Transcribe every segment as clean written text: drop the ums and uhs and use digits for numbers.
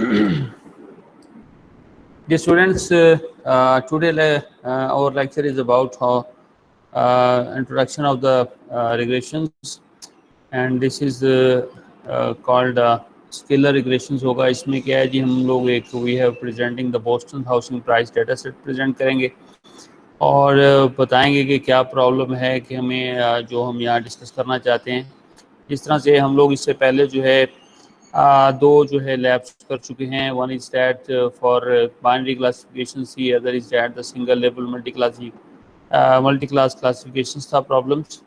Dear students, today our lecture is about how introduction of the regressions, and this is called scalar regressions होगा. इसमें क्या है जी, हम लोग एक we have presenting the Boston housing price data set present करेंगे और बताएंगे कि क्या प्रॉब्लम है कि हमें जो हम यहाँ डिस्कस करना चाहते हैं. जिस तरह से हम लोग इससे पहले जो है दो जो है लैब्स कर चुके हैं. One is that for binary classification C, other is that the single level multi class classifications था problems.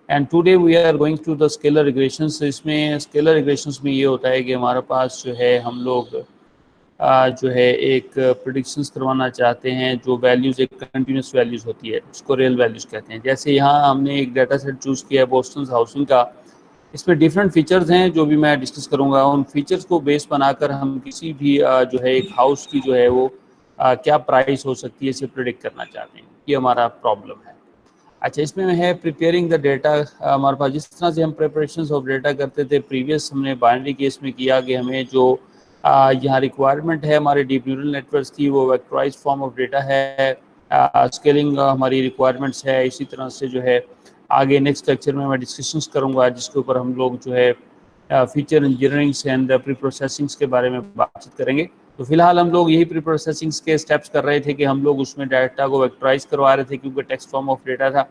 And today we are going to the scalar regressions. इसमें स्केलर रिग्रेशंस में ये होता है कि हमारे पास जो है हम लोग जो है एक प्रेडिक्शंस करवाना चाहते हैं जो वैल्यूज़ एक कंटिन्यूस वैल्यूज़ होती है, उसको रियल वैल्यूज़ कहते हैं. जैसे यहाँ हमने एक डाटा सेट चूज़ किया है बोस्टन हाउसिंग का. इसमें डिफरेंट फीचर्स हैं जो भी मैं डिस्कस करूंगा. उन फीचर्स को बेस बनाकर हम किसी भी जो है एक हाउस की जो है वो क्या प्राइस हो सकती है इसे प्रेडिक्ट करना चाहते हैं. ये हमारा प्रॉब्लम है. अच्छा, इसमें है प्रिपेयरिंग द डेटा. हमारे पास जिस तरह से हम प्रिपरेशन ऑफ डेटा करते थे प्रीवियस, हमने बाइनरी केस में किया कि हमें जो यहाँ रिक्वायरमेंट है हमारे डीप न्यूरल नेटवर्क्स की वो वेक्टराइज फॉर्म ऑफ डेटा है. स्केलिंग हमारी रिक्वायरमेंट्स है. इसी तरह से जो है आगे नेक्स्ट लेक्चर में मैं डिस्कशंस करूंगा जिसके ऊपर हम लोग जो है feature engineerings and pre processings के बारे में बातचीत करेंगे. तो फिलहाल हम लोग यही प्री प्रोसेसिंग्स के स्टेप्स कर रहे थे कि हम लोग उसमें डाटा को वेक्टराइज करवा रहे थे क्योंकि टेक्स्ट फॉर्म ऑफ डेटा था,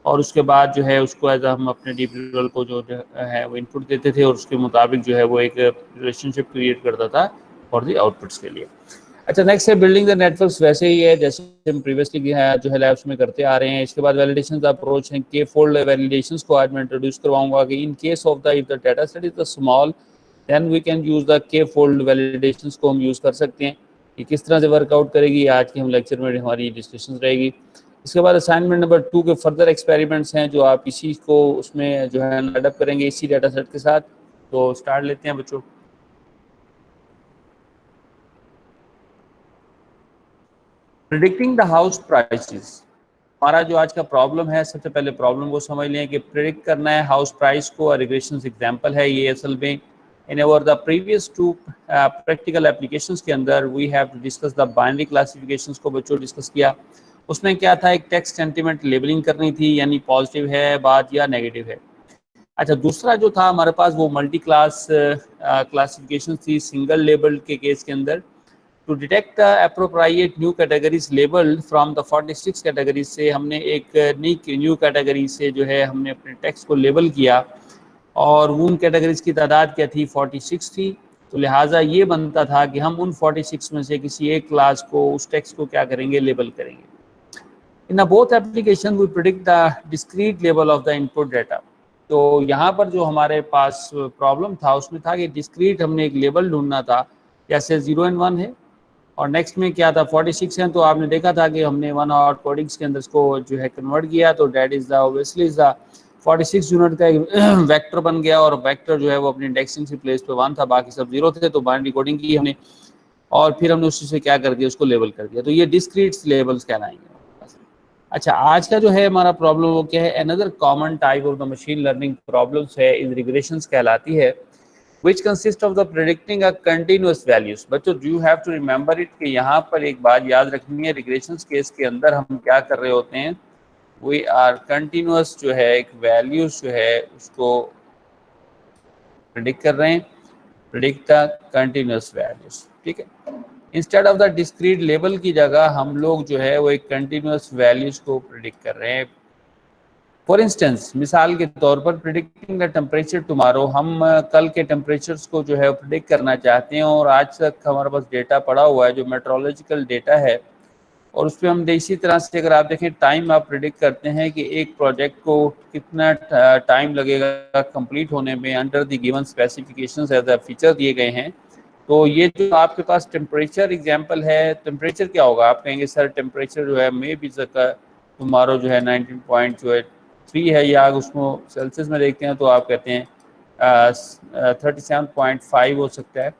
और उसके बाद जो है उसको एज हम अपने डीप न्यूरल को जो है वो इनपुट देते थे और उसके मुताबिक जो है वो एक रिलेशनशिप क्रिएट करता था फॉर दी आउटपुट्स के लिए. अच्छा, नेक्स्ट है बिल्डिंग द नेटवर्क्स. वैसे ही है जैसे हम प्रीवियसली जो है लैब्स में करते आ रहे हैं. इसके बाद वैलिडेशन अप्रोच है, के फोल्ड वैलिडेशंस को आज मैं इंट्रोड्यूस करवाऊंगा कि in case of the if the data set is the small then we can use the k fold validations को हम यूज कर सकते हैं. कि किस तरह से वर्कआउट करेगी आज के हम लेक्चर में हमारी डिस्कशन रहेगी. इसके बाद असाइनमेंट नंबर 2 के फर्दर एक्सपेरिमेंट्स हैं जो आप इसी को उसमें जो है एडप्ट करेंगे इसी डाटा सेट के साथ. तो स्टार्ट लेते हैं बच्चों. Predicting the house prices. हमारा जो आज का प्रॉब्लम है, सबसे पहले प्रॉब्लम को समझ लें कि प्रिडिक्ट करना है हाउस प्राइस को. रिग्रेशन एग्जांपल है ये. असल में in over the previous 2 practical applications के अंदर we have to discuss the binary classifications को बच्चों डिस्कस किया. उसमें क्या था, एक टेक्स्ट सेंटीमेंट लेबलिंग करनी थी, यानी पॉजिटिव है बात या नेगेटिव है. अच्छा, दूसरा जो था हमारे पास वो मल्टी क्लास क्लासिफिकेशन थी सिंगल लेबल के केस के अंदर. To detect the appropriate new categories labelled from the 46 categories से हमने एक नई न्यू कैटेगरी से जो है हमने अपने टेक्स्ट को लेबल किया और उन कैटेगरीज की तादाद क्या थी, 46 थी. तो लिहाजा ये बनता था कि हम उन 46 में से किसी एक क्लास को उस टेक्स्ट को क्या करेंगे, लेबल करेंगे. In both application we predict the discrete level of the input data. तो यहाँ पर जो हमारे पास प्रॉब्लम था उसमें था कि डिस्क्रीट हमने एक लेबल ढूंढना था. जैसे 0 और 1 है और नेक्स्ट में क्या था 46 है. तो आपने देखा था कि हमने 1 और कोडिंग्स के अंदर इसको जो है कन्वर्ट किया तो that is the obviously is the 46 unit का एक वेक्टर बन गया और वेक्टर जो है वो अपनी इंडेक्सिंग से प्लेस पे 1 था, बाकी सब 0 थे. तो बाइनरी कोडिंग की हमने और फिर हमने उसी से क्या कर दिया, उसको लेबल कर दिया. तो ये डिस्क्रीट लेबल्स कहलाएंगे. अच्छा, आज का जो है हमारा प्रॉब्लम वो क्या है, another common type of the machine learning problems है इन रिग्रेशंस कहलाती है, which consist of the predicting a continuous values. बच्चों you have to remember it कि यहाँ पर एक बात याद रखनी है, रिग्रेशंस केस के अंदर हम क्या कर रहे होते हैं, we are continuous जो है एक वैल्यूज जो है उसको प्रिडिक्ट कर रहे हैं, प्रिडिक्ट द कंटिन्यूस वैल्यूज. ठीक है, instead of the discrete label की जगह हम लोग जो है वो एक कंटिन्यूस वैल्यूज को प्रिडिक्ट कर रहे हैं. फॉर इंस्टेंस, मिसाल के तौर पर प्रिडिक्टिंग द टेम्परेचर टुमारो. हम कल के टेम्परेचर्स को जो है प्रिडिक्ट करना चाहते हैं और आज तक हमारे पास डेटा पड़ा हुआ है जो मेट्रोलॉजिकल डेटा है और उस पर हम इसी तरह से अगर आप देखें टाइम आप प्रिडिक्ट करते हैं कि एक प्रोजेक्ट को कितना टाइम लगेगा कंप्लीट होने में under the given specifications as a feature दिए गए हैं. तो ये जो आपके पास टेम्परेचर एग्जांपल है, टेम्परेचर क्या होगा, आप कहेंगे सर टेम्परेचर जो है मे बी टुमारो जो है 19.3 है या उसको सेल्सियस में देखते हैं तो आप कहते हैं 37.5 हो सकता है.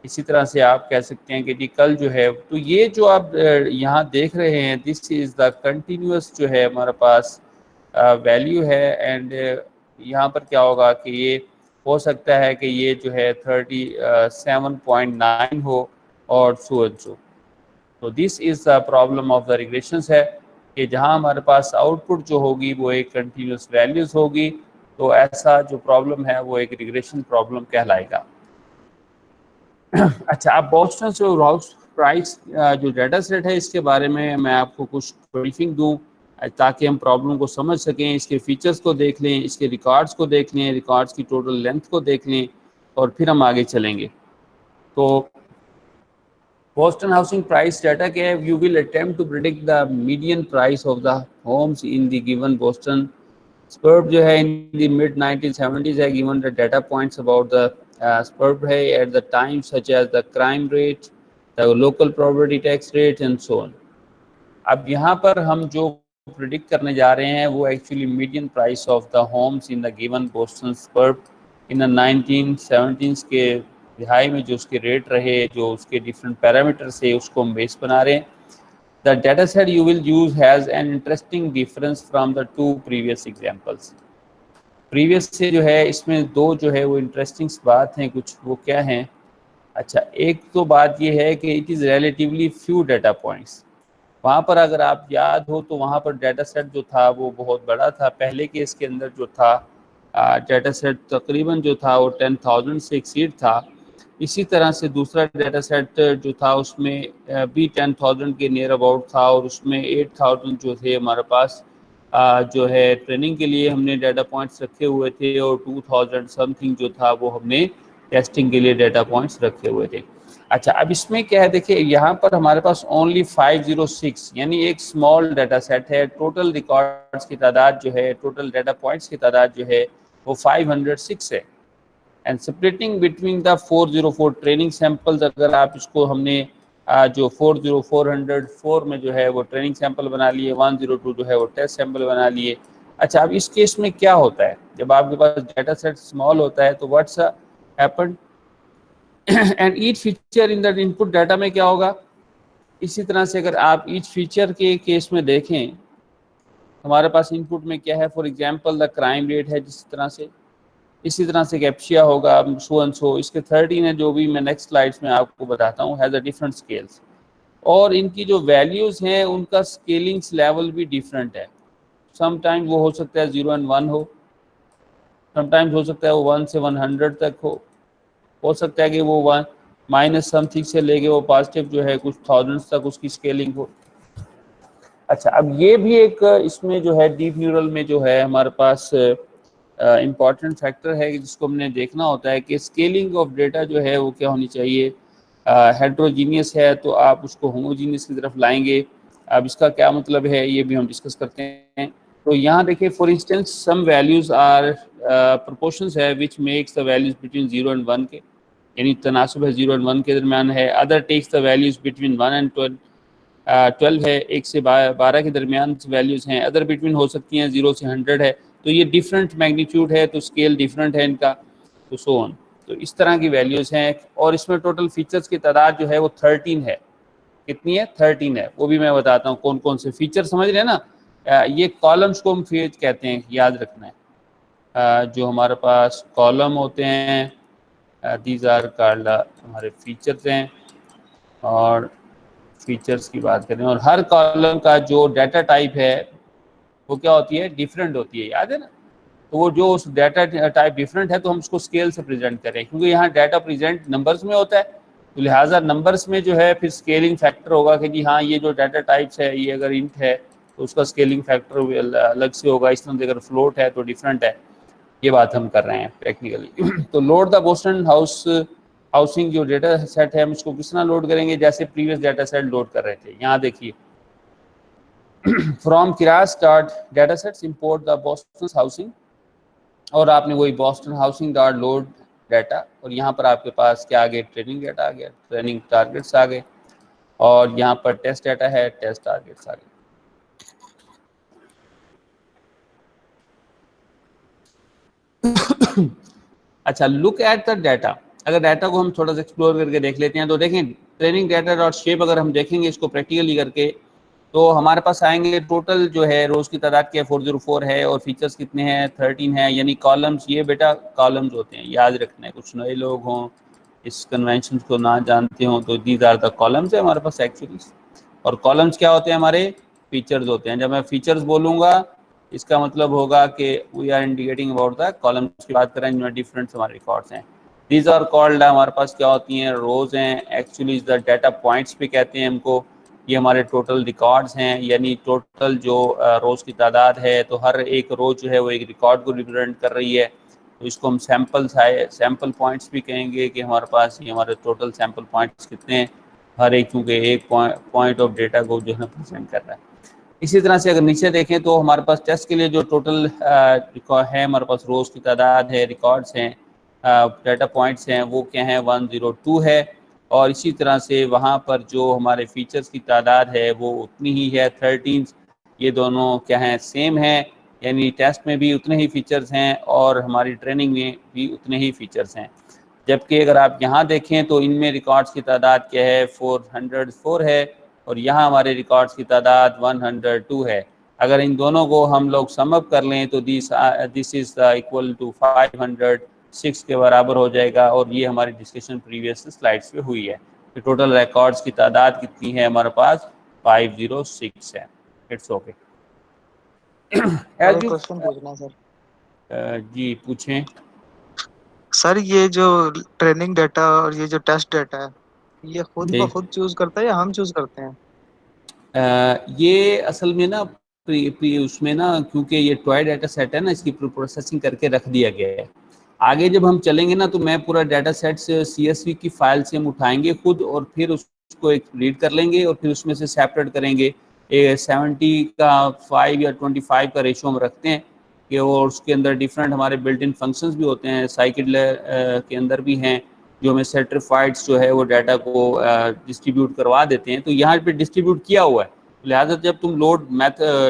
इसी तरह से आप कह सकते हैं कि जी कल जो है, तो ये जो आप यहाँ देख रहे हैं दिस इज़ द कंटिन्यूस जो है हमारे पास वैल्यू है. एंड यहाँ पर क्या होगा कि ये हो सकता है कि ये जो है 37.9 हो और सो एंड सो। तो this is the problem of the regressions है कि जहां हमारे पास आउटपुट जो होगी वो एक कंटिन्यूस वैल्यूज होगी, तो ऐसा जो प्रॉब्लम है वो एक रिग्रेशन प्रॉब्लम कहलाएगा। अच्छा, अब बोस्टन जो हाउस प्राइस जो डाटा सेट है इसके बारे में मैं आपको कुछ ब्रीफिंग दूं ताकि हम प्रॉब्लम को समझ सकें, इसके फीचर्स को देख लें, इसके रिकॉर्ड्स को देख लें, रिकॉर्ड्स की टोटल लेंथ को देख लें और फिर हम आगे चलेंगे। तो Boston housing price data के you will attempt to predict the median price of the homes in the given Boston suburb जो है in the mid 1970s है, given the data points about the suburb है at the time such as the crime rate, the local property tax rate and so on। अब यहाँ पर हम जो predict करने जा रहे हैं वो actually median price of the homes in the given Boston suburb in the 1970s के दिहाई में जो उसके रेट रहे, जो उसके डिफरेंट पैरामीटर से उसको हम बेस बना रहे हैं। The data set you will use has an interesting difference from the two previous examples. Previous से जो है इसमें दो जो है वो इंटरेस्टिंग बात हैं कुछ, वो क्या हैं? अच्छा, एक तो बात ये है कि it is relatively few data points. वहाँ पर अगर आप याद हो तो वहाँ पर डाटा सेट जो था वो बहुत बड़ा था। पहले केस के अंदर जो था डाटा सेट तकरीबन जो था वो 10,000 से एक्सीड था। इसी तरह से दूसरा डाटा सेट जो था उसमें भी 10,000 के नियर अबाउट था और उसमें 8,000 जो थे हमारे पास जो है ट्रेनिंग के लिए हमने डाटा पॉइंट्स रखे हुए थे और 2,000 समथिंग जो था वो हमने टेस्टिंग के लिए डाटा पॉइंट्स रखे हुए थे। अच्छा, अब इसमें क्या है, देखिए यहाँ पर हमारे पास ओनली 506 यानी एक स्मॉल डाटा सेट है। टोटल रिकॉर्ड्स की तादाद जो है, टोटल डाटा पॉइंट्स की तादाद जो है वो 506 है। And splitting between the 404 training samples, अगर आप इसको हमने जो 404 में जो है वो ट्रेनिंग सैंपल बना लिए, 102 जो है वो टेस्ट सैंपल बना लिए। अच्छा, अब इस केस में क्या होता है, जब आपके पास डाटा सेट स्मॉल होता है तो what's happened and each feature in the input data में क्या होगा। इसी तरह से अगर आप ईच फीचर के केस में देखें, हमारे पास इनपुट में क्या है, for example the crime rate है, जिस तरह से इसी तरह से कैप्शिया होगा, सो एंड सो। इसके 13 है जो भी मैं नेक्स्ट स्लाइड्स में आपको बताता हूँ, हैज़ अ डिफरेंट स्केल्स और इनकी जो वैल्यूज़ हैं उनका स्केलिंग्स लेवल भी डिफरेंट है। समटाइम्स वो हो सकता है 0 and 1 हो, समटाइम्स हो सकता है वो 1 से 100 तक हो सकता है कि वो 1 माइनस समथिंग से लेके वो पॉजिटिव जो है कुछ थाउजेंड्स तक उसकी स्केलिंग हो। अच्छा, अब ये भी एक इसमें जो है डीप न्यूरल में जो है हमारे पास इम्पॉर्टेंट फैक्टर है जिसको हमने देखना होता है कि स्केलिंग ऑफ डेटा जो है वो क्या होनी चाहिए। हेट्रोजीनियस है तो आप उसको होमोजीनियस की तरफ लाएंगे। अब इसका क्या मतलब है ये भी हम डिस्कस करते हैं। तो यहाँ देखिए, for instance some values are proportions है which makes the values between 0 and 1 के, यानी तनासब है 0 and 1 के दरमियान है। Other takes the values between 1 and 12 है, 1 से 12 के दरमियान वैल्यूज़ हैं। अदर बिटवीन हो सकती हैं 0 से 100 है, तो ये डिफरेंट मैग्नीट्यूड है तो स्केल डिफरेंट है इनका, तो सो ऑन। तो इस तरह की वैल्यूज़ हैं और इसमें टोटल फीचर्स की तादाद जो है वो 13 है। कितनी है? 13 है। वो भी मैं बताता हूँ कौन कौन से फीचर, समझ रहे हैं ना। ये कॉलम्स को हम फेज कहते हैं, याद रखना है। जो हमारे पास कॉलम होते हैं दीज आर कॉल्ड हमारे फीचर्स हैं। और फीचर्स की बात करें और हर कॉलम का जो डाटा टाइप है वो क्या होती है, डिफरेंट होती है, याद है ना। तो वो जो उस डाटा टाइप डिफरेंट है तो हम उसको स्केल से प्रेजेंट करें, क्योंकि यहाँ डाटा प्रेजेंट नंबर्स में होता है तो लिहाजा नंबर्स में जो है फिर स्केलिंग फैक्टर होगा कि जी हाँ ये जो डाटा टाइप्स है ये अगर इंट है तो उसका स्केलिंग फैक्टर अलग से होगा, इस तरह से अगर फ्लोट है तो डिफरेंट है। ये बात हम कर रहे हैं टेक्निकली। तो लोड द बोस्टन हाउसिंग जो डेटा सेट है हम इसको किस तरह लोड करेंगे, जैसे प्रीवियस डाटा सेट लोड कर रहे थे। यहाँ देखिए, from keras start data sets import the Boston housing, और आपने वही Boston housing dot load data, और यहाँ पर आपके पास क्या आ गए, ट्रेनिंग डाटा आ गया, ट्रेनिंग टारगेट्स आ गए, और यहाँ पर टेस्ट डाटा है, टेस्ट टारगेट्स आ गए। अच्छा, लुक एट द डाटा। अगर डाटा को हम थोड़ा सा एक्सप्लोर करके देख लेते हैं तो देखें, ट्रेनिंग डाटा डॉट शेप अगर हम देखेंगे इसको प्रैक्टिकली करके तो हमारे पास आएंगे टोटल जो है रोज की तादाद क्या 404 है और फीचर्स कितने हैं 13 है, यानी कॉलम्स, ये बेटा कॉलम्स होते हैं, याद रखना है। कुछ नए लोग हों इस कन्वेंशन को ना जानते हों तो दीज आर द कॉलम्स है हमारे पास एक्चुअली। और कॉलम्स क्या होते हैं? हमारे फीचर्स होते हैं। जब मैं फीचर्स बोलूँगा इसका मतलब होगा कि we are indicating about the columns की बात करें जिनमें डिफरेंट हमारे रिकॉर्ड्स हैं। दीज आर कॉल्ड, हमारे पास क्या होती हैं? रोज हैं एक्चुअली, द डाटा पॉइंट्स भी कहते हैं इनको। ये हमारे टोटल रिकॉर्ड्स हैं, यानी टोटल जो रोज़ की तादाद है, तो हर एक रोज़ जो है वो एक रिकॉर्ड को रिप्रेजेंट कर रही है। तो इसको हम सैम्पल पॉइंट्स भी कहेंगे कि हमारे पास ये हमारे टोटल सैम्पल पॉइंट्स कितने हैं, हर एक क्योंकि एक पॉइंट ऑफ डेटा को जो है प्रेजेंट कर रहा है। इसी तरह से अगर नीचे देखें तो हमारे पास टेस्ट के लिए जो टोटल है, हमारे पास रोज़ की तादाद है, रिकॉर्ड्स हैं, डाटा पॉइंट्स हैं, वो क्या हैं? 102 है। और इसी तरह से वहाँ पर जो हमारे फीचर्स की तादाद है वो उतनी ही है, 13। ये दोनों क्या हैं? सेम हैं, यानी टेस्ट में भी उतने ही फीचर्स हैं और हमारी ट्रेनिंग में भी उतने ही फीचर्स हैं। जबकि अगर आप यहाँ देखें तो इनमें रिकॉर्ड्स की तादाद क्या है? 404 है और यहाँ हमारे रिकॉर्ड्स की तादाद 102 है। अगर इन दोनों को हम लोग समअप कर लें तो दिस इज़ इक्वल टू 506 के बराबर हो जाएगा। और ये हमारी डिस्कशन प्रीवियस स्लाइड्स पे हुई है कि टोटल रिकॉर्ड्स की तादाद कितनी है? हमारे पास 506 है। It's okay. क्वेश्चन पूछना है सर। जी पूछें। सर ये जो ट्रेनिंग डाटा और ये जो टेस्ट डाटा है, ये खुद जी ब खुद चूज करता है या हम चूज करते हैं? ये असल में ना उसमें ना, क्योंकि ये टॉय डाटा सेट है ना, इसकी प्रोसेसिंग करके रख दिया गया है। आगे जब हम चलेंगे ना तो मैं पूरा डाटा सेट से CSV की फाइल से हम उठाएंगे खुद और फिर उसको एक रीड कर लेंगे और फिर उसमें से सेपरेट करेंगे। 70 का 5 या 25 का रेशो हम रखते हैं कि, और उसके अंदर डिफरेंट हमारे बिल्ट इन फंक्शंस भी होते हैं, साइकिल के अंदर भी हैं जो हमें सेट्रीफाइड्स जो है वो डाटा को डिस्ट्रीब्यूट करवा देते हैं। तो यहाँ पे डिस्ट्रीब्यूट किया हुआ है, लिहाजा जब तुम लोड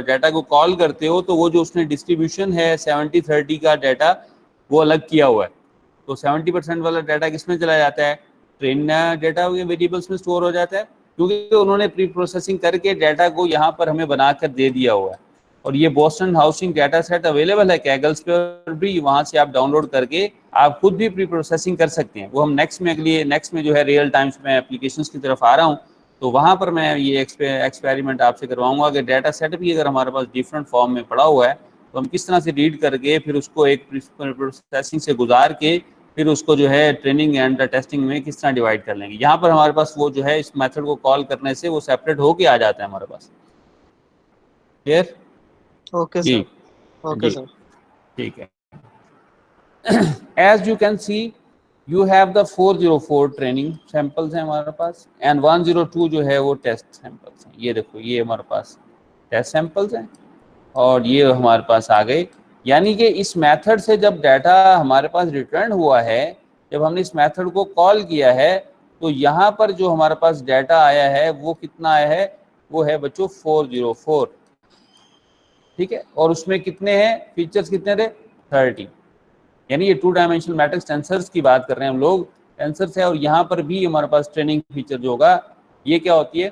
डाटा को कॉल करते हो तो वो जो उसने डिस्ट्रीब्यूशन है 70-30 का डाटा वो अलग किया हुआ है। तो 70% वाला डाटा किसमें चला जाता है? ट्रेन डाटा वेरिएबल्स में स्टोर हो जाता है, क्योंकि उन्होंने प्री प्रोसेसिंग करके डाटा को यहाँ पर हमें बनाकर दे दिया हुआ है। और ये Boston housing data set available है कैगल्स पर भी, वहाँ से आप डाउनलोड करके आप खुद भी प्री प्रोसेसिंग कर सकते हैं। वो हम नेक्स्ट में जो है रियल टाइम्स में एप्लीकेशंस की तरफ आ रहा हूँ, तो वहाँ पर मैं ये एक्सपेरिमेंट आपसे करवाऊंगा कि डाटा सेट भी अगर हमारे पास डिफरेंट फॉर्म में पड़ा हुआ है तो हम किस तरह से रीड करके फिर उसको एक प्रोसेसिंग से गुजार के फिर उसको जो है ट्रेनिंग एंड टेस्टिंग में किस तरह डिवाइड कर लेंगे। यहाँ पर हमारे पास वो जो है इस मेथड को कॉल करने से वो सेपरेट होके आ जाता है हमारे पास। क्लियर? ओके जी सर। ओके जी सर। ठीक है। As you can see, you have the 404 training samples हैं हमारे पास एंड 102 जो है वो टेस्ट सैंपल्स हैं। ये देखो, ये हमारे पास टेस्ट सैंपल्स हैं और ये हमारे पास आ गए। यानी कि इस मेथड से जब डाटा हमारे पास रिटर्न हुआ है, जब हमने इस मेथड को कॉल किया है, तो यहाँ पर जो हमारे पास डाटा आया है वो कितना आया है? वो है बच्चों 404। ठीक है, और उसमें कितने हैं फीचर्स? कितने थे? 30। यानी ये 2 डायमेंशनल मैट्रिक्स टेंसर्स की बात कर रहे हैं हम लोग, टेंसर्स है। और यहाँ पर भी हमारे पास ट्रेनिंग फीचर जो होगा ये क्या होती है?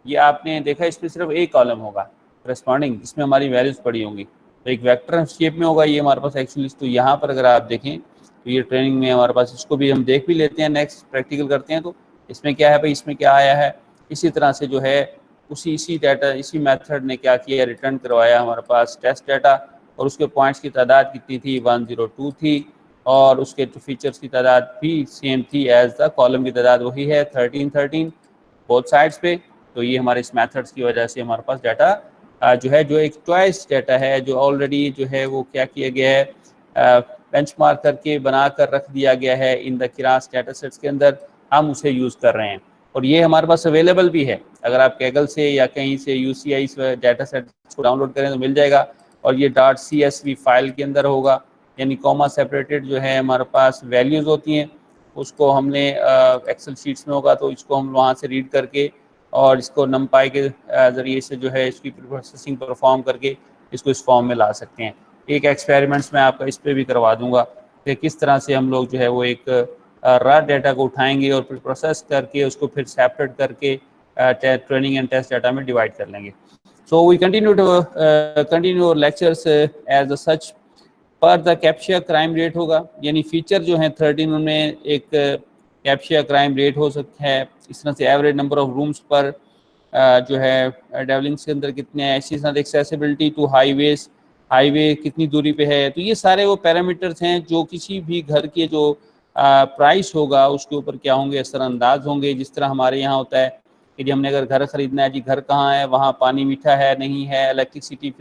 ये आपने देखा इसमें सिर्फ एक कॉलम होगा करस्पॉन्डिंग, जिसमें हमारी वैल्यूज पड़ी होंगी, तो एक वेक्टर शेप में होगा ये हमारे पास एक्चुअली। तो यहाँ पर अगर आप देखें तो ये ट्रेनिंग में हमारे पास, इसको भी हम देख भी लेते हैं, नेक्स्ट प्रैक्टिकल करते हैं। तो इसमें क्या है भाई, इसमें क्या आया है? इसी तरह से जो है इसी डाटा, इसी मेथड ने क्या किया? रिटर्न करवाया हमारे पास टेस्ट डाटा, और उसके पॉइंट्स की तादाद कितनी थी? 102 थी। और उसके फीचर्स की तादाद भी सेम थी एज द कॉलम की तादाद वही है 13 बोथ साइड्स पे। तो ये हमारे इस मेथड्स की वजह से हमारे पास डाटा जो है, जो एक चॉइस डाटा है, जो ऑलरेडी जो है वो क्या किया गया है, बेंचमार्क करके बना कर रख दिया गया है इन द किरास डाटा सेट्स के अंदर, हम उसे यूज़ कर रहे हैं। और ये हमारे पास अवेलेबल भी है, अगर आप कैगल से या कहीं से UCI डाटा सेट को डाउनलोड करें तो मिल जाएगा। और ये .csv फाइल के अंदर होगा, यानी कॉमा सेपरेटेड जो है हमारे पास वैल्यूज़ होती हैं, उसको हमने एक्सेल शीट्स में होगा तो इसको हम वहाँ से रीड करके और इसको नमपाई के ज़रिए से जो है इसकी प्रोसेसिंग परफॉर्म करके इसको इस फॉर्म में ला सकते हैं। एक एक्सपेरिमेंट्स मैं आपका इस पर भी करवा दूंगा कि किस तरह से हम लोग जो है वो एक रॉ डाटा को उठाएंगे और फिर प्रोसेस करके उसको फिर सेपरेट करके ट्रेनिंग एंड टेस्ट डाटा में डिवाइड कर लेंगे. So we continue lectures as such. पर द कैप्शिया क्राइम रेट होगा, यानी फीचर जो है 13 उनमें एक कैप्शिया क्राइम रेट हो सकता है. इस तरह से एवरेज नंबर ऑफ रूम्स पर जो है डेवलिंग्स के अंदर कितने हैं. इसी तरह एक्सेसिबिलिटी टू हाईवेज, हाईवे कितनी दूरी पे है. तो ये सारे वो पैरामीटर्स हैं जो किसी भी घर के जो प्राइस होगा उसके ऊपर क्या होंगे, असरअंदाज होंगे. जिस तरह हमारे यहाँ होता है कि हमने अगर घर ख़रीदना है, जी घर कहाँ है, वहाँ पानी मीठा है नहीं है, इलेक्ट्रिसिटी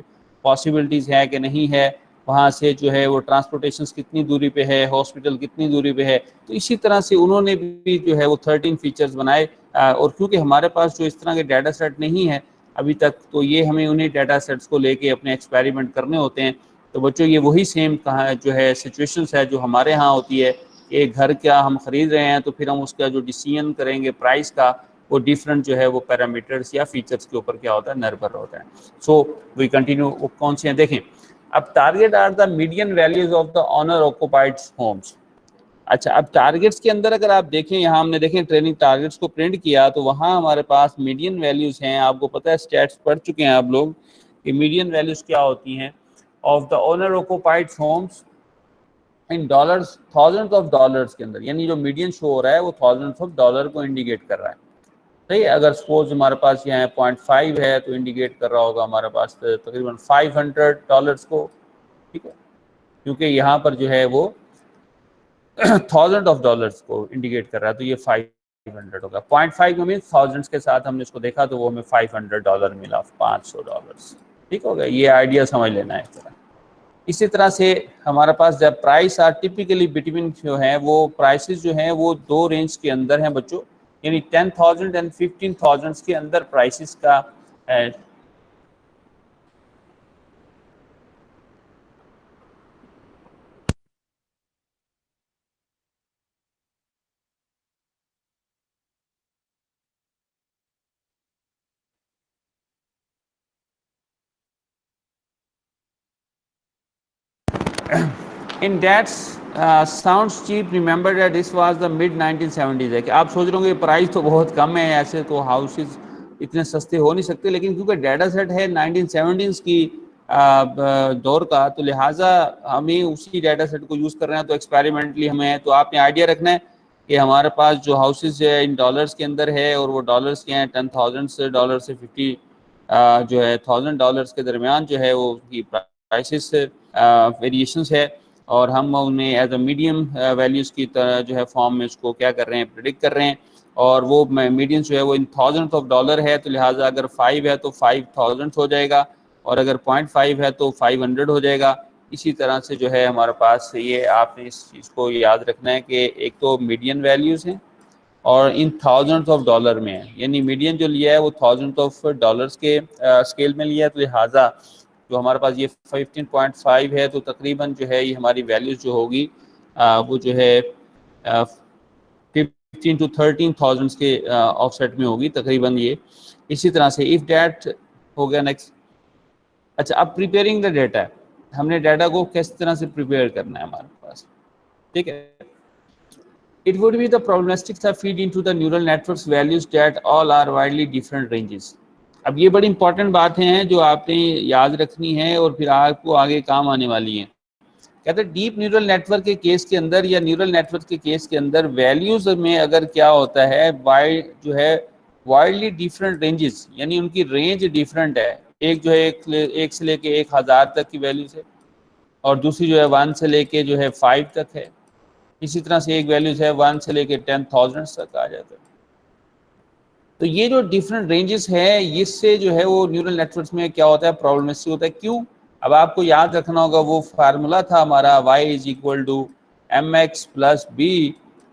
पॉसिबिलिटीज़ है कि नहीं है, वहाँ से जो है वो ट्रांसपोर्टेशन कितनी दूरी पे है, हॉस्पिटल कितनी दूरी पे है. तो इसी तरह से उन्होंने भी जो है वो 13 फीचर्स बनाए. और क्योंकि हमारे पास जो इस तरह के डाटा सेट नहीं है अभी तक, तो ये हमें उन्हीं डाटा सेट्स को लेके अपने एक्सपेरिमेंट करने होते हैं. तो बच्चों ये वही सेम कहाँ जो है सिचुएशंस है जो हमारे यहाँ होती है. एक घर क्या हम ख़रीद रहे हैं तो फिर हम उसका जो डिसीजन करेंगे प्राइस का, वो डिफरेंट जो है वो पैरामीटर्स या फीचर्स के ऊपर क्या होता है, निर्भर होता है. So we continue. वो कौन से हैं देखें. अब target are the median values of the owner occupied homes. अच्छा, अब टारगेट्स के अंदर अगर आप देखें, यहाँ हमने देखें ट्रेनिंग टारगेट्स को प्रिंट किया तो वहाँ हमारे पास मीडियन वैल्यूज हैं. आपको पता है, स्टैट्स पढ़ चुके हैं आप लोग कि मीडियन वैल्यूज क्या होती हैं of the owner occupied homes in dollars, thousands of dollars के अंदर. यानी जो मीडियन शो हो रहा है वो थाउजेंड्स ऑफ डॉलर को इंडिकेट कर रहा है. सही है. अगर सपोज हमारे पास यहाँ 0.5 है तो इंडिकेट कर रहा होगा हमारे पास तकरीबन $500 को. ठीक है, क्योंकि यहाँ पर जो है वो थाउजेंड ऑफ डॉलर्स को इंडिकेट कर रहा है, तो ये 500 होगा. 0.5 में मीन्स थाउजेंड्स के साथ हमने इसको देखा तो वो हमें $500 मिला, $500. ठीक हो गया. ये आइडिया समझ लेना है. इस तरह इसी तरह से हमारे पास जब प्राइस आर टिपिकली बिटवीन जो है वो प्राइसेस जो हैं वो दो रेंज के अंदर हैं बच्चों. यानी 10,000 एंड 15,000 के अंदर प्राइसेस का है. In that sounds cheap, remember that this was the mid 1970s. है कि आप सोच रहे होंगे प्राइस तो बहुत कम है, ऐसे तो हाउसेस इतने सस्ते हो नहीं सकते. लेकिन क्योंकि डाटा सेट है 1970s की दौर का, तो लिहाजा हमें उसी डाटा सेट को यूज़ कर रहे हैं. तो एक्सपेरिमेंटली हमें, तो आपने आइडिया रखना है कि हमारे पास जो हाउसेस है इन डॉलर्स के अंदर है, और वो डॉलर्स के हैं $10,000 से 50 जो है $1,000 के दरमियान जो है वो की प्राइसेस वेरिएशंस है. और हम उन्हें एज अ मीडियम वैल्यूज़ की तरह जो है फॉर्म में उसको क्या कर रहे हैं, प्रिडिक्ट कर रहे हैं. और वो मीडियम जो है वो इन थाउजेंड ऑफ डॉलर है, तो लिहाजा अगर 5 है तो 5,000 हो जाएगा, और अगर 0.5 है तो 500 हो जाएगा. इसी तरह से जो है हमारे पास ये, आपने इस चीज़ को याद रखना है कि एक तो मीडियन वैल्यूज़ हैं और इन थाउजेंड्स ऑफ डॉलर में है. यानी मीडियन जो लिया है वो थाउजेंड ऑफ डॉलर्स के स्केल में लिया है. तो लिहाजा जो हमारे पास ये 15.5 है, तो तकरीबन जो है ये हमारी वैल्यूज जो होगी वो जो है 15 to 13,000 के ऑफसेट में होगी तकरीबन ये. इसी तरह से इफ़ डैट हो गया. नेक्स्ट. अच्छा, अब प्रिपेयरिंग द डाटा है, हमने डाटा को किस तरह से प्रिपेयर करना है हमारे पास. ठीक है. It would be the problematic to feed into the neural networks values that all are widely different ranges. अब ये बड़ी इंपॉर्टेंट बातें हैं जो आपने याद रखनी है और फिर आपको आगे काम आने वाली हैं. कहते हैं डीप न्यूरल नेटवर्क के केस के अंदर या न्यूरल नेटवर्क के केस के अंदर वैल्यूज में अगर क्या होता है, वाइड जो है वाइडली डिफरेंट रेंजेस, यानी उनकी रेंज डिफरेंट है. एक जो है एक से लेके 1,000 तक की वैल्यूज है, और दूसरी जो है 1 से लेके जो है 5 तक है. इसी तरह से एक वैल्यूज है 1 से लेके 10,000 तक आ जाता है. तो ये जो डिफरेंट रेंजेस है, इससे जो है वो न्यूरल नेटवर्क्स में क्या होता है, प्रॉब्लमेटिक होता है. क्यों? अब आपको याद रखना होगा वो फार्मूला था हमारा y = mx + b,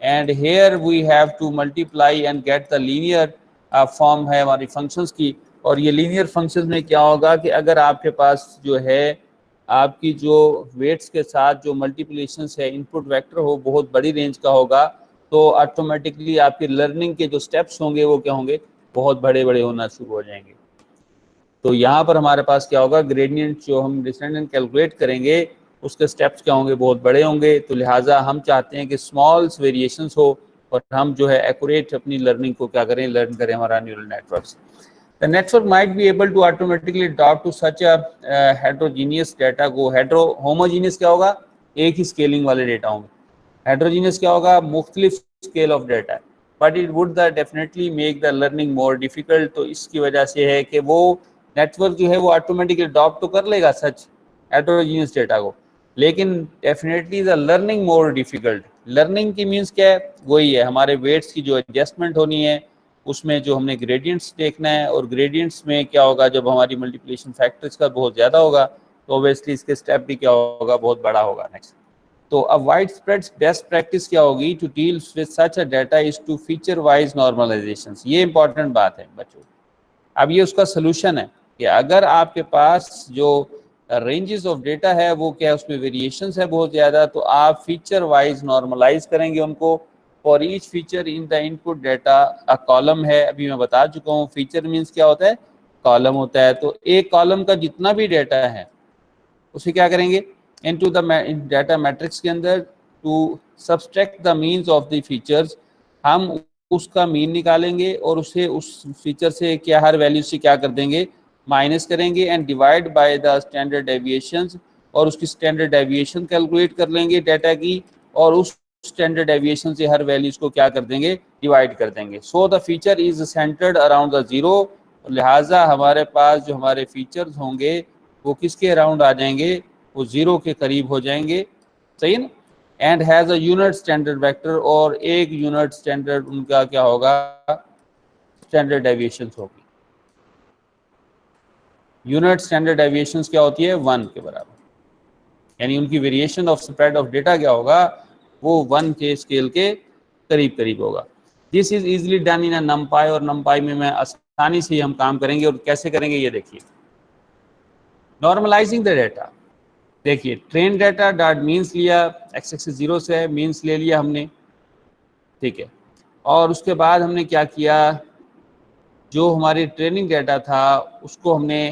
and here we have to multiply and get the linear form है हमारी फंक्शंस की. और ये लीनियर फंक्शंस में क्या होगा कि अगर आपके पास जो है आपकी जो वेट्स के साथ जो मल्टीप्लिकेशंस है, इनपुट वेक्टर हो बहुत बड़ी रेंज का होगा, तो ऑटोमेटिकली आपकी लर्निंग के जो स्टेप्स होंगे वो क्या होंगे, बहुत बड़े बड़े होना शुरू हो जाएंगे. तो यहाँ पर हमारे पास क्या होगा, ग्रेडियंट जो हम डिसेंडेंट कैलकुलेट करेंगे उसके स्टेप्स क्या होंगे, बहुत बड़े होंगे. तो लिहाजा हम चाहते हैं कि स्मॉल वेरिएशंस हो और हम जो है एक्यूरेट अपनी लर्निंग को क्या करें, लर्न करें हमारा neural network. The network might be able to automatically adapt to such a heterogeneous data को homogeneous क्या होगा, एक ही स्केलिंग वाले डेटा होंगे, heterogeneous क्या होगा, मुख्तलिफ स्केल ऑफ डेटा है, but it would definitely make the learning more difficult. तो इसकी वजह से है कि वो नेटवर्क जो है वो ऑटोमेटिकली अडॉप्ट तो कर लेगा सच हेटेरोजीनियस डेटा को, लेकिन definitely the learning more difficult. Learning की मीन्स क्या है, वही है हमारे वेट्स की जो एडजस्टमेंट होनी है, उसमें जो हमने ग्रेडियंट्स देखना है, और ग्रेडियंट्स में क्या होगा, जब हमारी मल्टीप्लिकेशन फैक्टर्स का बहुत ज़्यादा होगा तो ऑब्वियसली इसके स्टेप भी क्या होगा, बहुत बड़ा होगा। नेक्स्ट, तो अब वाइड स्प्रेड बेस्ट प्रैक्टिस क्या होगी to deal with such a data is to feature wise normalisation. ये इंपॉर्टेंट बात है बच्चों। अब ये उसका सोल्यूशन है कि अगर आपके पास जो रेंजेस ऑफ डेटा है वो क्या है, उसमें वेरिएशंस है बहुत ज़्यादा, तो आप फीचर वाइज नॉर्मलाइज करेंगे उनको। For each feature in the input data a column है, अभी मैं बता चुका हूँ फीचर मीन्स क्या होता है, कॉलम होता है। तो एक कॉलम का जितना भी डेटा है उसे क्या करेंगे, इनटू द डाटा मैट्रिक्स के अंदर to subtract the means of the features, हम उसका मीन निकालेंगे और उसे उस फीचर से क्या हर वैल्यू से क्या कर देंगे, माइनस करेंगे, and divide by the standard deviations, और उसकी स्टैंडर्ड डेविएशन कैलकुलेट कर लेंगे डाटा की, और उस स्टैंडर्ड डेविएशन से हर वैल्यूज को क्या कर देंगे, डिवाइड कर देंगे। So the feature is centred around the zero, लिहाजा हमारे पास जो हमारे फीचर्स होंगे वो किसके अराउंड आ जाएंगे, वो जीरो के करीब हो जाएंगे, सही है ना। And has a unit standard vector, और एक यूनिट स्टैंडर्ड उनका क्या होगा, स्टैंडर्ड डेविएशन होगी। यूनिट स्टैंडर्ड डेविएशन क्या होती है, 1 के बराबर, यानी उनकी variation of spread of data क्या होगा, वो 1 के स्केल के करीब करीब होगा। This is easily done in नमपाई, और नमपाई में मैं आसानी से हम काम करेंगे, और कैसे करेंगे ये देखिए। नॉर्मलाइजिंग द डेटा, देखिए ट्रेन डाटा डॉट मीन्स लिया, एक्स एक्सिस 0 से है, मीन्स ले लिया हमने, ठीक है। और उसके बाद हमने क्या किया, जो हमारी ट्रेनिंग डाटा था उसको हमने,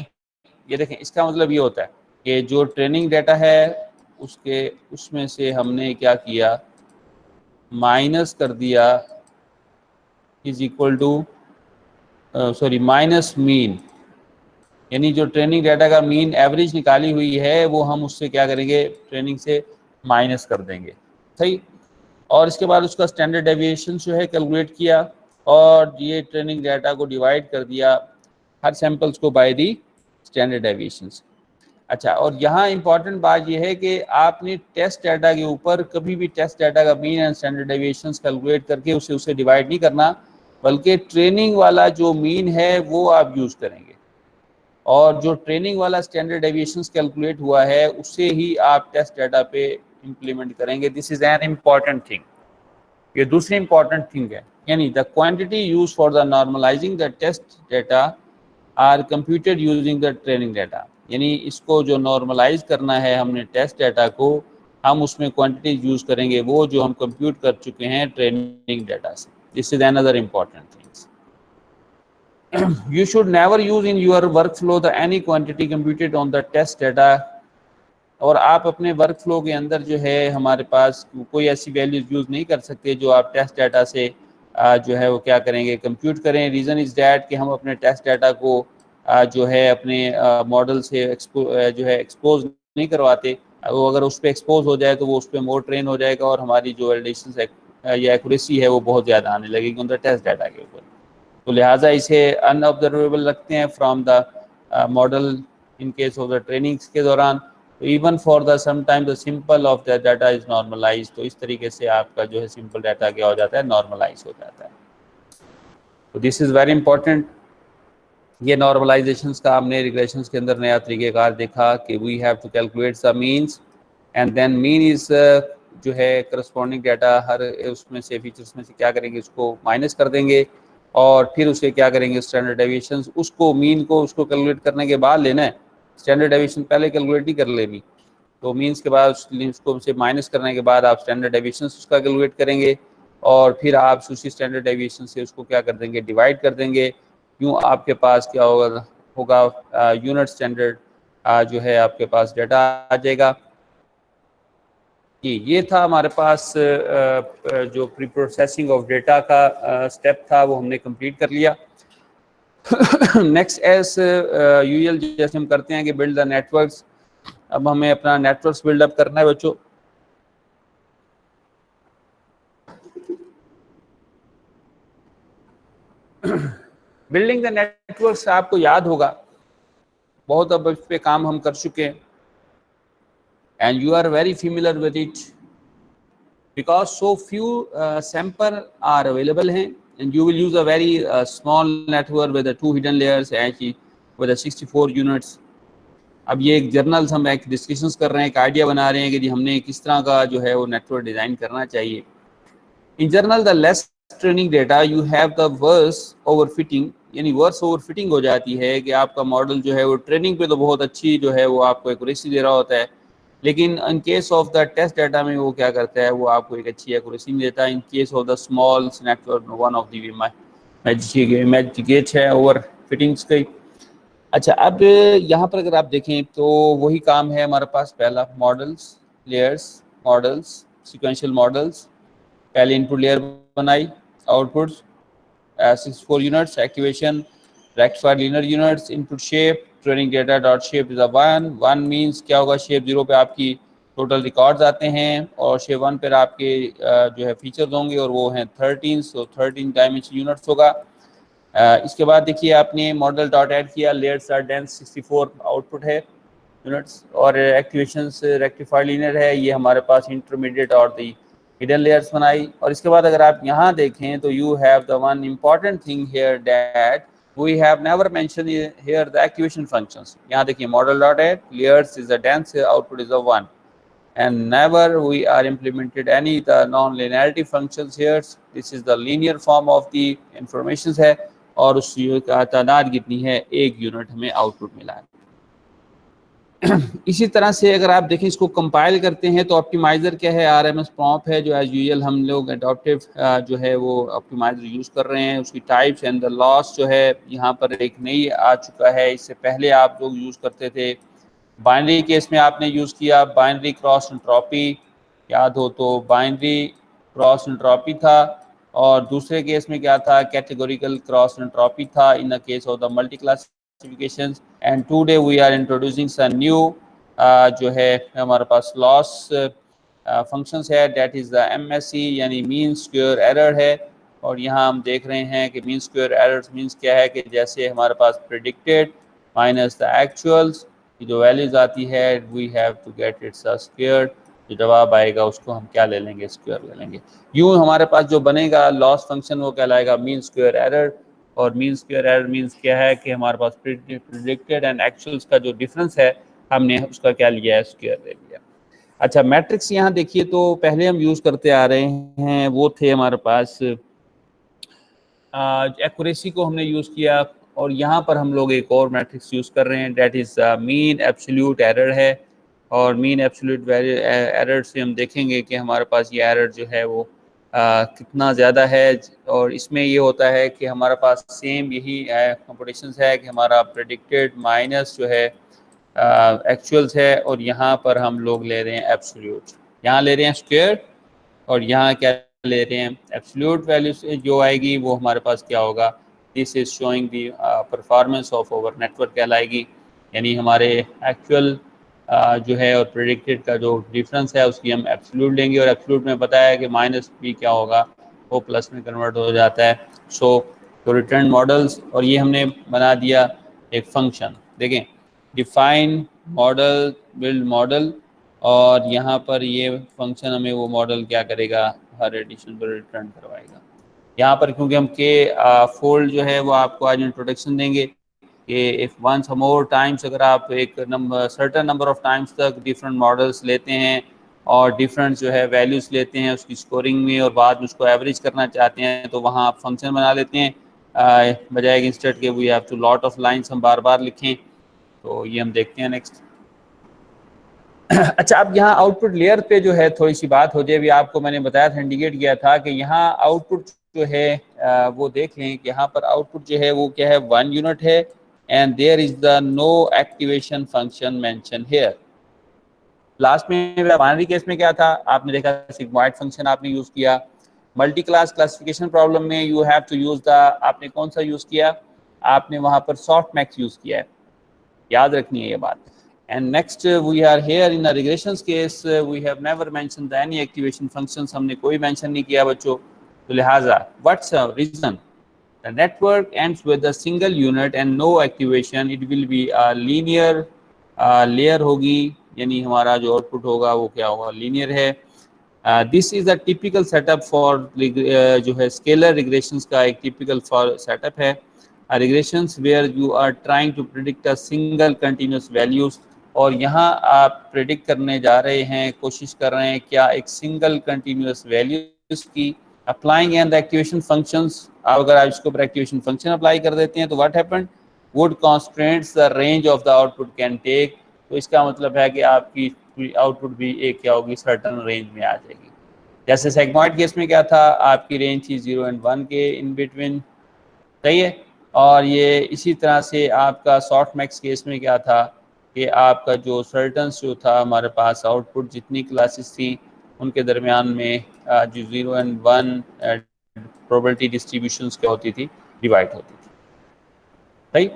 ये देखें इसका मतलब ये होता है कि जो ट्रेनिंग डाटा है उसके उसमें से हमने क्या किया, माइनस कर दिया, is equal to sorry minus mean, यानी जो ट्रेनिंग डाटा का मीन एवरेज निकाली हुई है वो हम उससे क्या करेंगे, ट्रेनिंग से माइनस कर देंगे, सही। और इसके बाद उसका स्टैंडर्ड डेविएशन जो है कैलकुलेट किया, और ये ट्रेनिंग डाटा को डिवाइड कर दिया हर सैंपल्स को बाय दी स्टैंडर्ड डेविएशंस। अच्छा, और यहाँ इंपॉर्टेंट बात यह है कि आपने टेस्ट डाटा के ऊपर कभी भी टेस्ट डाटा का mean and standard deviations calculate करके उसे डिवाइड नहीं करना, बल्कि ट्रेनिंग वाला जो मीन है वो आप यूज़ करेंगे, और जो ट्रेनिंग वाला स्टैंडर्ड डेविएशंस कैलकुलेट हुआ है उससे ही आप टेस्ट डाटा पे इम्प्लीमेंट करेंगे। This is an important thing, ये दूसरी इंपॉर्टेंट थिंग है, यानी the quantity use for the normalising the test data are computed using the training data, यानी इसको जो नॉर्मलाइज करना है हमने टेस्ट डाटा को, हम उसमें क्वांटिटी यूज करेंगे वो जो हम कंप्यूट कर चुके हैं ट्रेनिंग डाटा से। This is another important things. You should never use in your workflow the any quantity computed on the test data, और आप अपने वर्क फ्लो के अंदर जो है हमारे पास कोई ऐसी वैल्यूज यूज़ नहीं कर सकते जो आप टेस्ट डाटा से जो है वो क्या करेंगे, कंप्यूट करें। रीज़न इज़ डैट कि हम अपने टेस्ट डाटा को जो है अपने मॉडल से जो है एक्सपोज नहीं करवाते। वो अगर उस पर एक्सपोज हो जाए तो वो उस पर मोर ट्रेन हो जाएगा, और हमारी जो वैलिडेशन या एक्यूरेसी है वो बहुत ज़्यादा आने लगेगी उन द टेस्ट डाटा के ऊपर। तो लिहाजा इसे अनऑब्जर्वेबल रखते हैं from the model in case of the trainings के दौरान। तो even for the sometime the simple of the data is normalise, तो इस तरीके से आपका जो है सिंपल डाटा क्या हो जाता है, नॉर्मलाइज हो जाता है। तो दिस इज़ वेरी इंपॉर्टेंट। ये नॉर्मलाइजेशंस का हमने रिग्रेशंस के अंदर नया तरीक़ेकार देखा कि we have to calculate the means, and then mean is जो है करस्पॉन्डिंग डाटा हर उसमें से फीचर्स में से क्या करेंगे, उसको माइनस कर देंगे, और फिर उसे क्या करेंगे, स्टैंडर्ड डेविएशन उसको मीन को उसको कैलकुलेट करने के बाद लेना है, स्टैंडर्ड डेविएशन पहले कैलकुलेट नहीं कर लेनी। तो मीन्स के बाद उसको उसे माइनस करने के बाद आप स्टैंडर्ड डेविएशन उसका कैलकुलेट करेंगे, और फिर आप उसी स्टैंडर्ड डेविएशन से उसको क्या कर देंगे, डिवाइड कर देंगे। यूँ आपके पास क्या होगा यूनिट स्टैंडर्ड जो है आपके पास डाटा आ जाएगा। ये था हमारे पास जो प्री प्रोसेसिंग ऑफ डेटा का स्टेप था वो हमने कंप्लीट कर लिया। नेक्स्ट एस यूजुअल जैसे हम करते हैं कि बिल्ड द नेटवर्क्स। अब हमें अपना नेटवर्क्स बिल्डअप करना है बच्चों। बिल्डिंग द नेटवर्क्स आपको याद होगा, बहुत अब इस पे काम हम कर चुके हैं, and you are very familiar with it because so few sample are available हैं, and you will use a very small network with the 2 hidden layers actually with the 64 units। अब ये एक जर्नल्स हम एक डिस्कशंस कर रहे हैं, एक आइडिया बना रहे हैं कि जी हमने किस तरह का जो है वो नेटवर्क डिज़ाइन करना चाहिए। In general the less training data you have the worse overfitting, यानी वर्स ओवरफिटिंग हो जाती है कि आपका मॉडल जो है वो ट्रेनिंग पे तो बहुत अच्छी जो है वो आपको एक्यूरेसी दे रहा होता है, लेकिन in case of the test data में वो क्या करता है, वो आपको एक अच्छी एक्यूरेसी नहीं देता। इन case of the small network one of the magic है ओवर फिटिंग्स की। अच्छा, अब यहाँ पर अगर आप देखें तो वही काम है हमारे पास। पहला models, layers, models, sequential models, पहले इनपुट लेयर बनाई, outputs 64 units, activation, rectified linear units, input shape, training data dot shape is a 1 means क्या होगा, शेप 0 पे आपकी टोटल रिकॉर्ड्स आते हैं और शेप 1 पर आपके जो है फीचर्स होंगे और वो हैं 13, सो 13 डायमेंशन यूनिट्स होगा। इसके बाद देखिए आपने मॉडल डॉट ऐड किया, लेयर्स आर डेंस 64 आउटपुट है यूनिट्स, और एक्टिवेशन रेक्टिफाइड लीनियर है, ये हमारे पास इंटरमीडिएट और दी हिडन लेयर्स बनाई। और इसके बाद अगर आप यहाँ देखें तो you have the one important thing here that we have never mention here the activation functions. यहाँ देखिए model dot add, layers is a dense, output is a 1, and never we are implemented any the non-linearity functions here। this is the linear form of the informations है, और उस का तादाद कितनी है, 1 unit हमें आउटपुट मिला है। इसी तरह से अगर आप देखें इसको कंपाइल करते हैं तो ऑप्टिमाइज़र क्या है, आरएमएस प्रॉम्प्ट है जो एज यूजुअल हम लोग अडॉप्टिव जो है वो ऑप्टिमाइज़र यूज़ कर रहे हैं। उसकी टाइप्स एंड द लॉस जो है यहाँ पर एक नई आ चुका है, इससे पहले आप लोग यूज़ करते थे बाइनरी केस में आपने यूज़ किया बाइनरी क्रॉस एंट्रोपी, याद हो तो बाइनरी क्रॉस एंट्रोपी था, और दूसरे केस में क्या था, कैटेगोरिकल क्रॉस एंट्रोपी था in the case of the multi classifications. And today we are introducing some new जो है हमारे पास लॉस फंक्शंस है, दैट इज़ द एमएसई यानी मीन स्क्वायर एरर है। और यहाँ हम देख रहे हैं कि मीन स्क्वायर एरर मीन्स क्या है कि जैसे हमारे पास प्रेडिक्टेड माइनस द एक्चुअल्स की जो वैल्यूज आती है, we have to get its square, जो जवाब आएगा उसको हम क्या ले लेंगे, स्क्वायर ले लेंगे। यूँ हमारे पास जो बनेगा लॉस फंक्शन वो कहलाएगा मीन स्क्वायर एरर। और मीन स्क्वायर एरर मीन्स क्या है कि हमारे पास प्रेडिक्टेड एंड एक्चुअल्स का जो डिफरेंस है हमने उसका क्या लिया है, स्क्वायर ले लिया। अच्छा, मैट्रिक्स यहाँ देखिए तो पहले हम यूज़ करते आ रहे हैं, वो थे हमारे पास एक्यूरेसी को हमने यूज़ किया, और यहाँ पर हम लोग एक और मैट्रिक्स यूज़ कर रहे हैं, that is mean absolute error है। और मीन एब्सोल्यूट एरर से हम देखेंगे कि हमारे पास ये एरर जो है वो कितना ज़्यादा है। और इसमें ये होता है कि हमारे पास सेम यही कंपटीशंस है कि हमारा प्रेडिक्टेड माइनस जो है एक्चुअल्स है, और यहाँ पर हम लोग ले रहे हैं एब्सोल्यूट, यहाँ ले रहे हैं स्क्वायर, और यहाँ क्या ले रहे हैं एब्सोल्यूट वैल्यू से जो आएगी वो हमारे पास क्या होगा, this is showing the performance of over network कहलाएगी, यानी हमारे एक्चुअल जो है और प्रेडिक्टेड का जो डिफरेंस है उसकी हम एब्सोल्यूट लेंगे, और एब्सोल्यूट में पता है कि माइनस भी क्या होगा, वो प्लस में कन्वर्ट हो जाता है। सो तो रिटर्न मॉडल्स, और ये हमने बना दिया एक फंक्शन, देखें डिफाइन मॉडल बिल्ड मॉडल, और यहाँ पर ये फंक्शन हमें वो मॉडल क्या करेगा, हर एडिशन पर रिटर्न करवाएगा। यहाँ पर क्योंकि हम के फोल्ड जो है वो आपको आज इंट्रोडक्शन देंगे कि इफ़ वंस मोर टाइम्स, अगर आप एक number certain number of times तक डिफरेंट मॉडल्स लेते हैं और डिफरेंट जो है वैल्यूज़ लेते हैं उसकी स्कोरिंग में, और बाद में उसको एवरेज करना चाहते हैं तो वहाँ आप फंक्शन बना लेते हैं बजाय इंस्टेड के we have to lot of lines हम बार बार लिखें। तो ये हम देखते हैं नेक्स्ट। अच्छा, अब यहाँ आउटपुट लेयर पे जो है थोड़ी सी बात हो जाए, अभी आपको मैंने बताया था, इंडिकेट किया था कि यहाँ आउटपुट जो है वो देख लें कि यहाँ पर आउटपुट जो है वो क्या है, 1 यूनिट है, and there is the no activation function mention here. Last में बाइनरी केस में क्या था, आपने देखा सिग्मॉइड फंक्शन आपने यूज किया। मल्टी क्लास क्लासिफिकेशन प्रॉब्लम में you have to use the, आपने कौन सा यूज किया, आपने वहां पर सॉफ्ट मैक्स यूज किया है, याद रखनी है ये बात। And next we are here in regression case we have never mention the any activation functions, हमने कोई मेंशन नहीं किया बच्चों। तो लिहाजा what's reason, the network ends with a single unit and no activation, it will be a linear layer होगी, यानी हमारा जो आउटपुट होगा वो क्या होगा, लीनियर है। This is a typical setup for जो है स्केलर रिग्रेशंस का एक टिपिकल फॉर सेटअप है, regressions where you are trying to predict a single continuous values, और यहाँ आप प्रिडिक्ट करने जा रहे हैं, कोशिश कर रहे हैं क्या, एक सिंगल कंटिन्यूस वैल्यूज की। Applying and the activation functions, अगर आप इसके ऊपर एक्टिवेशन फंक्शन अप्लाई कर देते हैं तो what happened, would constraints the range of the output can take, तो इसका मतलब है कि आपकी आउटपुट भी एक क्या होगी, सर्टन रेंज में आ जाएगी। जैसे सेगमॉइड केस में क्या था, आपकी रेंज थी 0 and 1 के इन बिटवीन, सही है। और ये इसी तरह से आपका सॉफ्ट मैक्स केस में क्या था कि आपका जो सर्टन्स जो था हमारे पास आउटपुट जितनी क्लासेस थी उनके दरमियान में जो 0 and 1 प्रोबेबिलिटी डिस्ट्रीब्यूशंस क्या होती थी, डिवाइड होती थी, सही।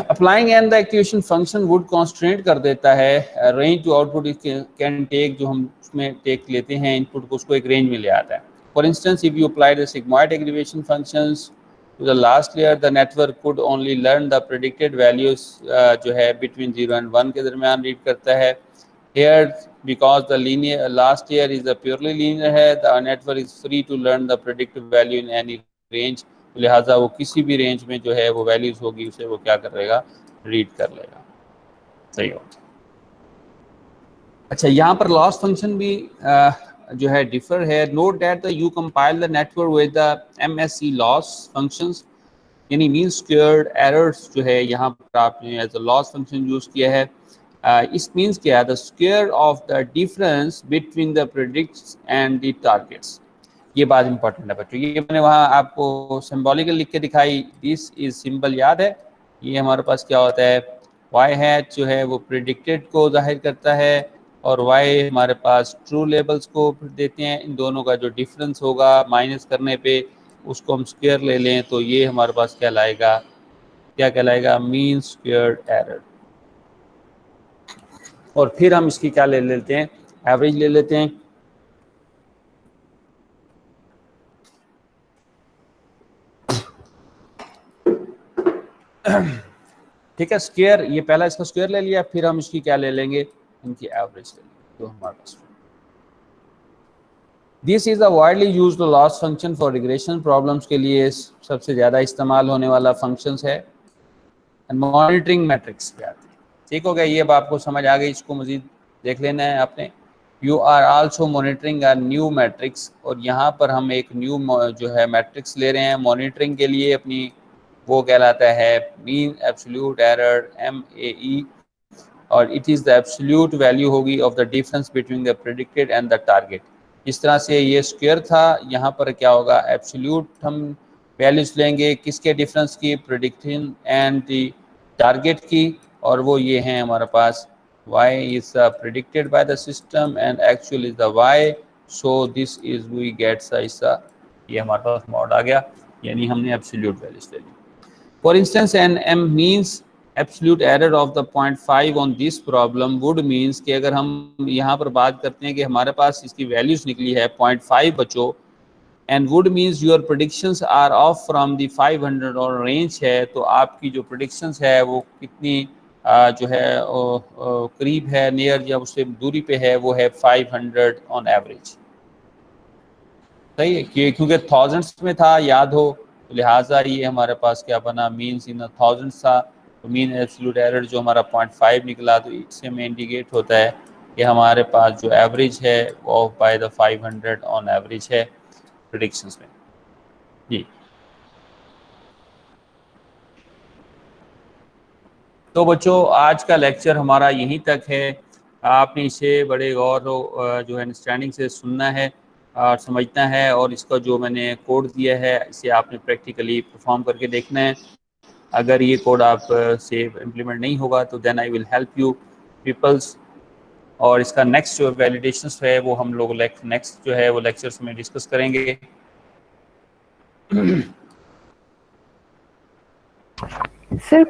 Applying and the activation function would constraint कर देता है range to output can take, जो हम उसमें टेक लेते हैं इनपुट को, उसको एक रेंज में ले आता है। For instance if you apply the sigmoid activation functions to the last layer, the network could only learn the predicted values जो है बिटवीन 0 and 1 के दरमियान रीड करता है। Here because the linear last year is a purely linear है, the network is free to learn the predictive value in any range, तो लिहाजा वो किसी भी रेंज में जो है वो वैल्यूज होगी उसे वो क्या कर लेगा, रीड कर लेगा, सही हो। अच्छा, यहाँ पर लॉस फंक्शन भी जो है डिफर है। Note that you compile the network with the MSE loss functions, यानी मीन स्क्वेयर्ड एरर्स जो है यहाँ पर आपने as a loss function use किया है। इस मीन्स क्या है, the square of the difference between the predicts and the targets, ये बात इंपॉर्टेंट है बच्चों। ये मैंने वहाँ आपको सिंबॉलिकल लिख के दिखाई, दिस इज सिंबल, याद है। ये हमारे पास क्या होता है, वाई हैच जो है वो प्रिडिक्टेड को जाहिर करता है और वाई हमारे पास ट्रू लेबल्स को देते हैं। इन दोनों का जो डिफरेंस होगा माइनस करने पे उसको हम स्क्वायर ले लें तो ये हमारे पास क्या लाएगा, क्या कहलाएगा, मीन स्क्वायर्ड एरर। और फिर हम इसकी क्या ले लेते हैं, एवरेज ले लेते हैं। ठीक है, स्क्वायर, ये पहला इसका स्क्वायर ले लिया, फिर हम इसकी क्या ले लेंगे, इनकी एवरेज ले लेंगे, तो हमारे पास this is a widely used loss function for regression problems के लिए सबसे ज़्यादा इस्तेमाल होने वाला फंक्शंस है। मॉनिटरिंग मैट्रिक्स पे आते हैं, ठीक हो गया, ये अब आपको समझ आ गई, इसको मजीद देख लेना है आपने। You are also monitoring a new matrix, और यहाँ पर हम एक न्यू जो है मैट्रिक्स ले रहे हैं मॉनिटरिंग के लिए अपनी, वो कहलाता है मीन एब्सोल्यूट एरर, MAE, और it is the absolute value होगी of the difference between the predicted and the target. इस तरह से ये स्क्वायर था, यहाँ पर क्या होगा, एब्सोल्यूट हम वैल्यूज लेंगे किसके, डिफरेंस की, प्रेडिक्शन एंड द टारगेट की, और वो ये हैं हमारे पास y is predicted by the system and actual is the y, so this is we get ये हमारे पास मॉड आ गया, यानी हमने एब्सोल्यूट वैल्यूज ले ली। For instance an m means absolute error of the 0.5 on this problem would means कि अगर हम यहाँ पर बात करते हैं कि हमारे पास इसकी वैल्यूज निकली है 0.5 बच्चों, and would means your predictions are off from the 500 और रेंज है, तो आपकी जो प्रेडिक्शंस है वो कितनी जो है करीब है, नियर या उससे दूरी पे है, वो है 500 ऑन एवरेज, सही है, क्योंकि थाउजेंड्स में था, याद हो, तो लिहाजा ये हमारे पास क्या बना, मीन्स इन थाउजेंड्स था, तो मीन एब्सोल्यूट एरर जो हमारा 0.5 निकला, तो इससे में इंडिकेट होता है कि हमारे पास जो एवरेज है वो बाय द 500 ऑन एवरेज है प्रेडिक्शंस में। जी, तो बच्चों आज का लेक्चर हमारा यहीं तक है। आपने इसे बड़े गौर जो है अंडरस्टैंडिंग से सुनना है और समझना है, और इसका जो मैंने कोड दिया है इसे आपने प्रैक्टिकली परफॉर्म करके देखना है। अगर ये कोड आप से इम्प्लीमेंट नहीं होगा तो then I will help you peoples और इसका नेक्स्ट जो वैलिडेशंस है वो हम लोग नेक्स्ट जो है वो लेक्चर्स में डिस्कस करेंगे। सर